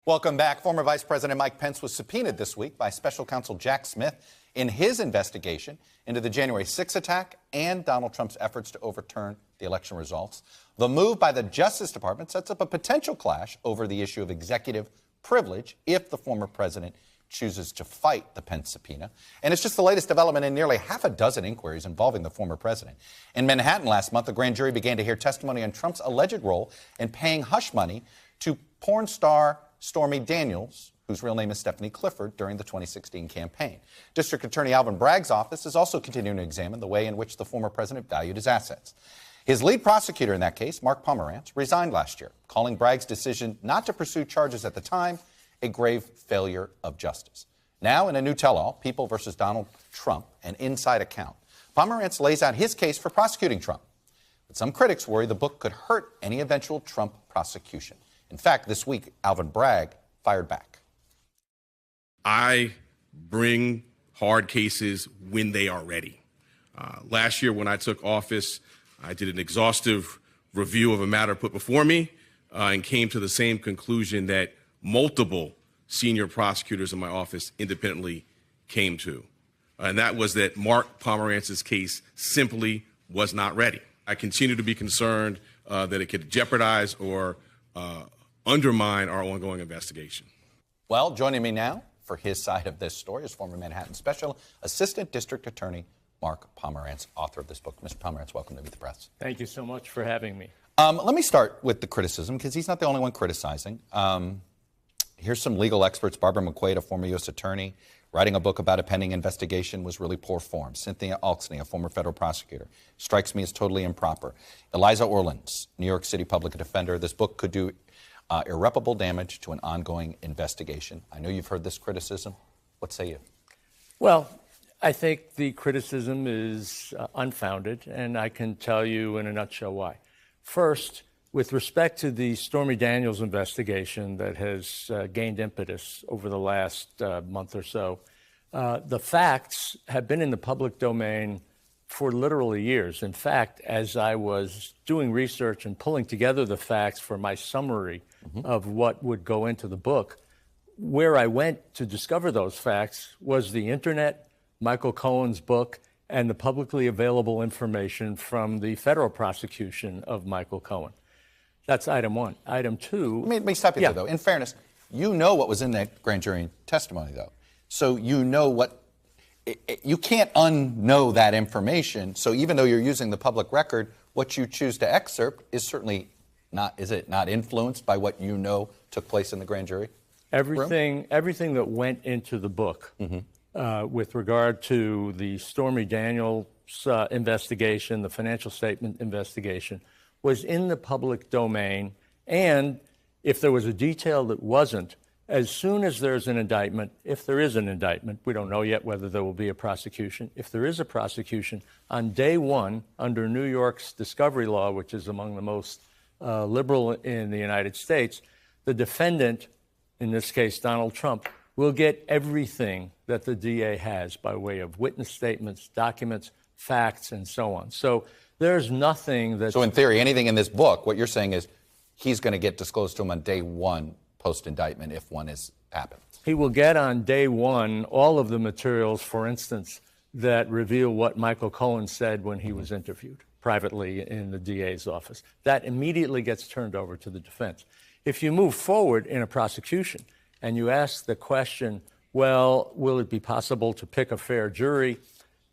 Welcome back. Former Vice President Mike Pence was subpoenaed this week by special counsel Jack Smith in his investigation into the January 6 attack and Donald Trump's efforts to overturn the election results. The move by the Justice Department sets up a potential clash over the issue of executive privilege if the former president chooses to fight the Pence subpoena. And it's just the latest development in nearly half a dozen inquiries involving the former president. In Manhattan last month, the grand jury began to hear testimony on Trump's alleged role in paying hush money to porn star Stormy Daniels, whose real name is Stephanie Clifford, during the 2016 campaign. District Attorney Alvin Bragg's office is also continuing to examine the way in which the former president valued his assets. His lead prosecutor in that case, Mark Pomerantz, resigned last year, calling Bragg's decision not to pursue charges at the time a grave failure of justice. Now, in a new tell-all, People versus Donald Trump, an inside account, Pomerantz lays out his case for prosecuting Trump. But some critics worry the book could hurt any eventual Trump prosecution. In fact, this week, Alvin Bragg fired back. I bring hard cases when they are ready. Last year, when I took office, I did an exhaustive review of a matter put before me and came to the same conclusion that multiple senior prosecutors in my office independently came to. And that was that Mark Pomerantz's case simply was not ready. I continue to be concerned that it could jeopardize or undermine our ongoing investigation. Well, joining me now for his side of this story is former Manhattan Special Assistant District Attorney Mark Pomerantz, author of this book. Mr. Pomerantz, welcome to Meet the Press. Thank you so much for having me. Let me start with the criticism, because he's not the only one criticizing. Here's some legal experts. Barbara McQuaid, a former U.S. attorney, writing a book about a pending investigation was really poor form. Cynthia Alksney, a former federal prosecutor, strikes me as totally improper. Eliza Orlins, New York City public defender, this book could do irreparable damage to an ongoing investigation. I know you've heard this criticism. What say you? Well, I think the criticism is unfounded, and I can tell you in a nutshell why. First, with respect to the Stormy Daniels investigation that has gained impetus over the last month or so, the facts have been in the public domain for literally years. In fact, as I was doing research and pulling together the facts for my summary of what would go into the book, where I went to discover those facts was the internet, Michael Cohen's book, and the publicly available information from the federal prosecution of Michael Cohen. That's item one. Item two. Let me stop you there, though. In fairness, you know what was in that grand jury testimony, though. So you know what. You can't unknow that information. So even though you're using the public record, what you choose to excerpt is certainly not. Is it not influenced by what you know took place in the grand jury? Everything that went into the book with regard to the Stormy Daniels investigation, the financial statement investigation, was in the public domain, and if there was a detail that wasn't, as soon as there's an indictment, if there is an indictment, we don't know yet whether there will be a prosecution. If there is a prosecution, on day one, under New York's discovery law, which is among the most liberal in the United States, the defendant, in this case Donald Trump, will get everything that the DA has by way of witness statements, documents, facts, and so on. So there's nothing that... So in theory, anything in this book, what you're saying is he's going to get disclosed to him on day one post-indictment if one has happened. He will get on day one all of the materials, for instance, that reveal what Michael Cohen said when he was interviewed privately in the DA's office. That immediately gets turned over to the defense. If you move forward in a prosecution and you ask the question, well, will it be possible to pick a fair jury?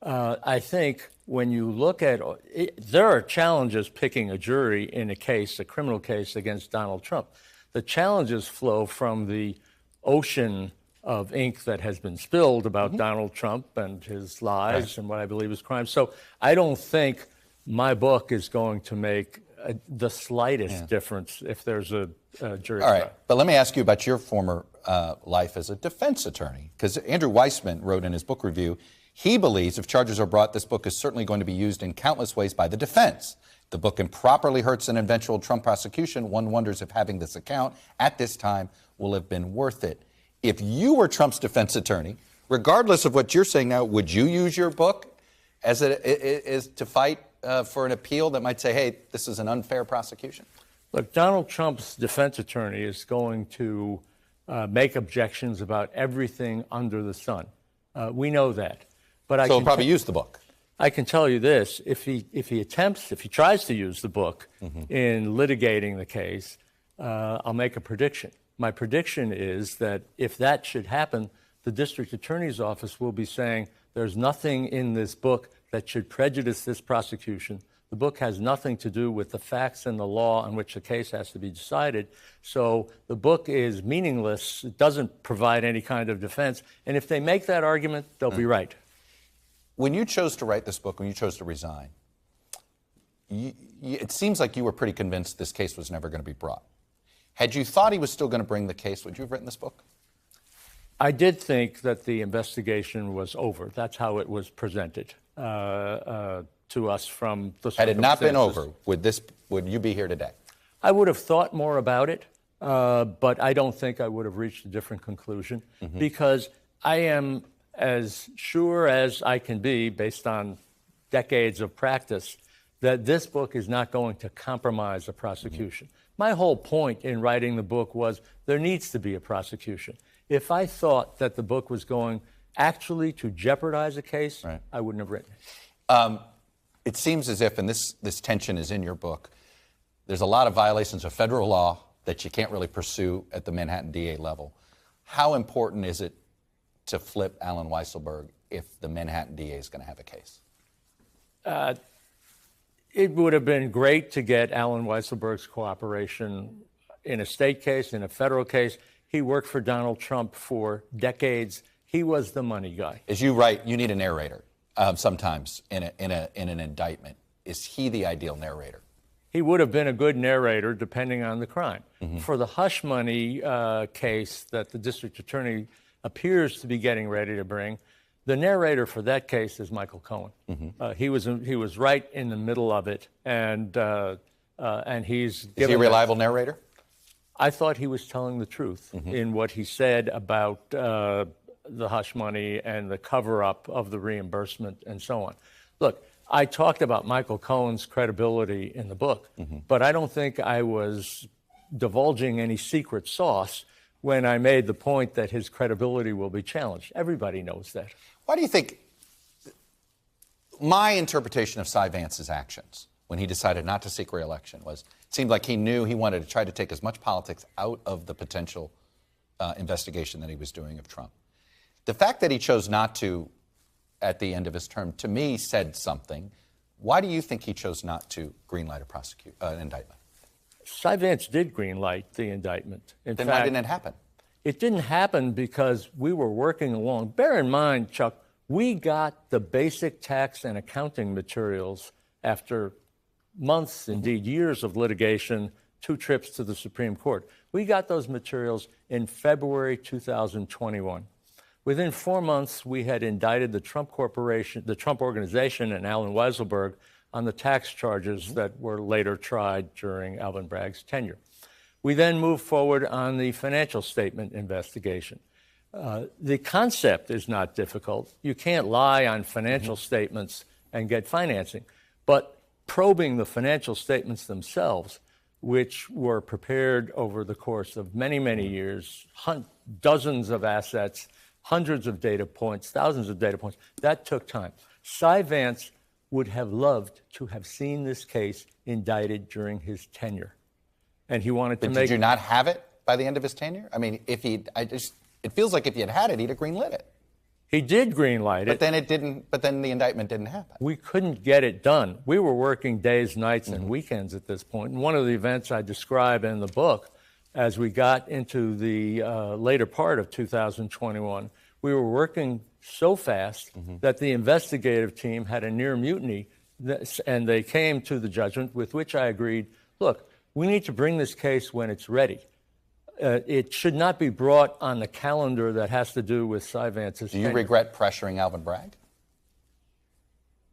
I think when you look at it, there are challenges picking a jury in a case, a criminal case against Donald Trump. The challenges flow from the ocean of ink that has been spilled about Donald Trump and his lies and what I believe is crime. So I don't think my book is going to make the slightest difference if there's a jury trial. All right, but let me ask you about your former life as a defense attorney, because Andrew Weissman wrote in his book review, he believes if charges are brought, this book is certainly going to be used in countless ways by the defense. The book improperly hurts an eventual Trump prosecution. One wonders if having this account at this time will have been worth it. If you were Trump's defense attorney, regardless of what you're saying now, would you use your book as to fight for an appeal that might say, hey, this is an unfair prosecution? Look, Donald Trump's defense attorney is going to make objections about everything under the sun. We know that. But So he'll probably use the book. I can tell you this, if he tries to use the book in litigating the case, I'll make a prediction. My prediction is that if that should happen, the district attorney's office will be saying there's nothing in this book that should prejudice this prosecution. The book has nothing to do with the facts and the law on which the case has to be decided. So the book is meaningless. It doesn't provide any kind of defense. And if they make that argument, they'll be right. When you chose to write this book, when you chose to resign, it seems like you were pretty convinced this case was never going to be brought. Had you thought he was still going to bring the case, would you have written this book? I did think that the investigation was over. That's how it was presented to us from the circumstances. Had it not been over, would you be here today? I would have thought more about it, but I don't think I would have reached a different conclusion because I am as sure as I can be, based on decades of practice, that this book is not going to compromise a prosecution. My whole point in writing the book was there needs to be a prosecution. If I thought that the book was going actually to jeopardize a case, right, I wouldn't have written it. It seems as if, and this tension is in your book, there's a lot of violations of federal law that you can't really pursue at the Manhattan DA level. How important is it to flip Alan Weisselberg if the Manhattan DA is going to have a case? It would have been great to get Alan Weisselberg's cooperation in a state case, in a federal case. He worked for Donald Trump for decades. He was the money guy. As you write, you need a narrator sometimes in an indictment. Is he the ideal narrator? He would have been a good narrator depending on the crime. For the hush money case that the district attorney appears to be getting ready to bring, the narrator for that case is Michael Cohen. He was right in the middle of it, and he's given. Is he a reliable narrator? I thought he was telling the truth in what he said about the hush money and the cover-up of the reimbursement and so on. Look, I talked about Michael Cohen's credibility in the book, but I don't think I was divulging any secret sauce when I made the point that his credibility will be challenged. Everybody knows that. Why do you think my interpretation of Cy Vance's actions when he decided not to seek re-election was, it seemed like he knew he wanted to try to take as much politics out of the potential investigation that he was doing of Trump. The fact that he chose not to at the end of his term, to me, said something. Why do you think he chose not to greenlight an indictment? Cy Vance did greenlight the indictment. Then why didn't it happen? It didn't happen because we were working along. Bear in mind, Chuck, we got the basic tax and accounting materials after months, indeed years of litigation, 2 trips to the Supreme Court. We got those materials in February 2021. Within 4 months, we had indicted the Trump Corporation, the Trump Organization, and Alan Weisselberg on the tax charges that were later tried during Alvin Bragg's tenure. We then moved forward on the financial statement investigation. The concept is not difficult. You can't lie on financial statements and get financing. But probing the financial statements themselves, which were prepared over the course of many, many years, dozens of assets, hundreds of data points, thousands of data points, that took time. Cy Vance would have loved to have seen this case indicted during his tenure. And he wanted to make... Did you not have it by the end of his tenure? I mean, it feels like if he had had it, he'd have greenlit it. He did greenlight it. But then it didn't, but then the indictment didn't happen. We couldn't get it done. We were working days, nights, and weekends at this point. And one of the events I describe in the book, as we got into the later part of 2021, we were working so fast that the investigative team had a near mutiny, and they came to the judgment with which I agreed, look, we need to bring this case when it's ready. It should not be brought on the calendar that has to do with Cy Vance's tenure. Do you regret pressuring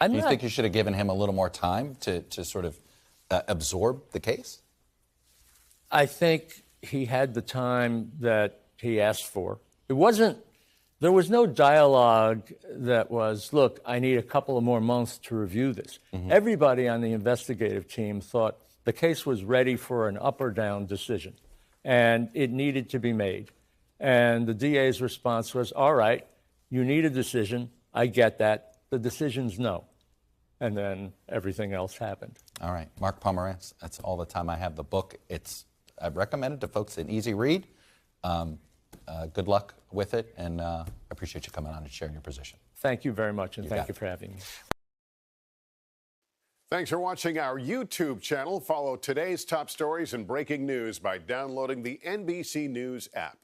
Do you think you should have given him a little more time to sort of absorb the case? I think he had the time that he asked for. There was no dialogue that was, look, I need a couple of more months to review this. Everybody on the investigative team thought the case was ready for an up or down decision, and it needed to be made. And the DA's response was, all right, you need a decision. I get that. The decision's no. And then everything else happened. All right. Mark Pomerantz, that's all the time I have. The book, I recommend it to folks, an easy read. Good luck with it, and I appreciate you coming on and sharing your position. Thank you very much, and thank you for having me. Thanks for watching our YouTube channel. Follow today's top stories and breaking news by downloading the NBC News app.